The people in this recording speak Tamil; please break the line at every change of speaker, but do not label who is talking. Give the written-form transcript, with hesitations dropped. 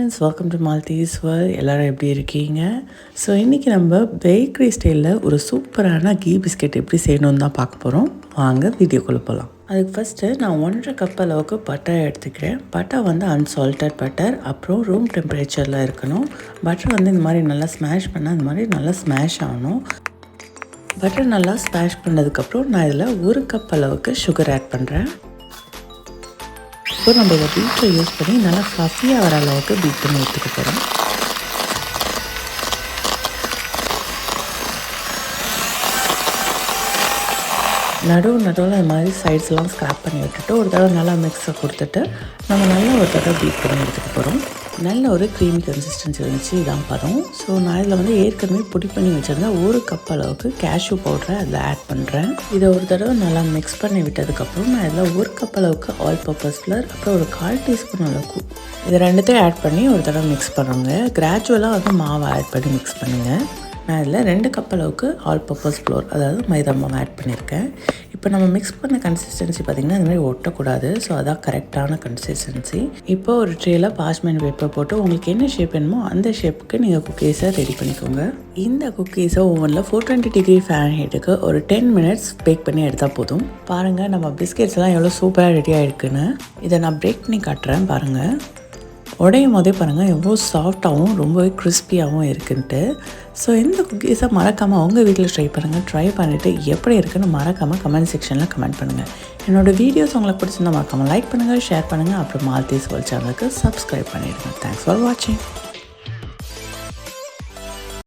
Friends, welcome to Malathys world. எல்லோரும் எப்படி இருக்கீங்க? ஸோ இன்றைக்கி நம்ம பேக்கரி ஸ்டைலில் ஒரு சூப்பரான கீ பிஸ்கெட் எப்படி செய்யணும்னு தான் பார்க்க போகிறோம். வாங்க வீடியோக்குள்ளே போகலாம். அதுக்கு ஃபஸ்ட்டு நான் 1.5 கப் அளவுக்கு பட்டர் எடுத்துக்கிறேன். பட்டர் வந்து அன்சால்டட் பட்டர், அப்புறம் ரூம் டெம்பரேச்சரில் இருக்கணும். பட்டர் வந்து இந்த மாதிரி நல்லா ஸ்மாஷ் பண்ணால் இந்த மாதிரி நல்லா ஸ்மாஷ் ஆகணும். பட்டர் நல்லா ஸ்மாஷ் பண்ணதுக்கப்புறம் நான் இதில் 1 கப் அளவுக்கு சுகர் ஆட் பண்ணுறேன். இப்போ நம்ம இதை பீட்டரை யூஸ் பண்ணி நல்லா ஃப்ளஃபியாக வர அளவுக்கு பீட் பண்ணி எடுத்துக்க போகிறோம். நடுவில் இந்த மாதிரி சைட்ஸ்லாம் ஸ்க்ராப் பண்ணி விட்டுட்டு ஒரு தடவை நல்லா மிக்ஸை கொடுத்துட்டு நம்ம நல்லா ஒரு தடவை பீட் பண்ணி எடுத்துக்க போகிறோம். நல்ல ஒரு க்ரீமி கன்சிஸ்டன்சி இருந்துச்சு, இதான் பதம். ஸோ நான் இதில் வந்து ஏற்கனவே பொடி பண்ணி வச்சுருந்தேன் 1 கப் அளவுக்கு கேஷ்யூ பவுடரை அதில் ஆட் பண்ணுறேன். இதை ஒரு தடவை நல்லா மிக்ஸ் பண்ணி விட்டதுக்கப்புறம் நான் இதில் 1 கப் அளவுக்கு ஆல் பர்பஸ் ஃப்ளவர், அப்புறம் ஒரு 1/4 டீஸ்பூன் அளவுக்கு இது ரெண்டுத்தையும் ஆட் பண்ணி ஒரு தடவை மிக்ஸ் பண்ணுங்க. கிராஜுவலாக வந்து மாவை ஆட் பண்ணி மிக்ஸ் பண்ணுங்கள். நான் இதில் 2 கப் அளவுக்கு ஆல் பர்பஸ் ஃப்ளோர், அதாவது மைதா மாவு ஆட் பண்ணியிருக்கேன். இப்போ நம்ம மிக்ஸ் பண்ண கன்சிஸ்டன்சி பார்த்திங்கன்னா இந்த மாதிரி ஒட்டக்கூடாது. ஸோ அதான் கரெக்டான கன்சிஸ்டன்சி. இப்போ ஒரு ட்ரேயில் பாஸ்மெண்ட் பேப்பர் போட்டு உங்களுக்கு என்ன ஷேப் வேணுமோ அந்த ஷேப்புக்கு நீங்கள் குக்கீஸை ரெடி பண்ணிக்கோங்க. இந்த குக்கீஸை ஓவனில் 420 டிகிரி ஃபேரன்ஹீட்டுக்கு ஒரு 10 மினிட்ஸ் பேக் பண்ணி எடுத்தால் போதும். பாருங்கள் நம்ம பிஸ்கெட்ஸ்லாம் எவ்வளோ சூப்பராக ரெடி ஆகிருக்குன்னு. இதை நான் பிரேக் பண்ணி காட்டுறேன் பாருங்கள். உடையும் போதே பாருங்கள் எவ்வளோ சாஃப்டாகவும் ரொம்பவே கிறிஸ்பியாகவும் இருக்குன்ட்டு. ஸோ இந்த குக்கீஸை மறக்காமல் அவங்க வீட்டில் ட்ரை பண்ணுங்கள். ட்ரை பண்ணிவிட்டு எப்படி இருக்குன்னு மறக்காமல் கமெண்ட் செக்ஷனில் கமெண்ட் பண்ணுங்கள். என்னோடய வீடியோஸ் உங்களுக்கு பிடிச்சிருந்தா மறக்காமல் லைக் பண்ணுங்கள், ஷேர் பண்ணுங்கள், அப்புறம் Malathys வேர்ல்ட் சேனலுக்கு சப்ஸ்கிரைப் பண்ணிவிடுங்க. தேங்க்ஸ் ஃபார் வாட்சிங்.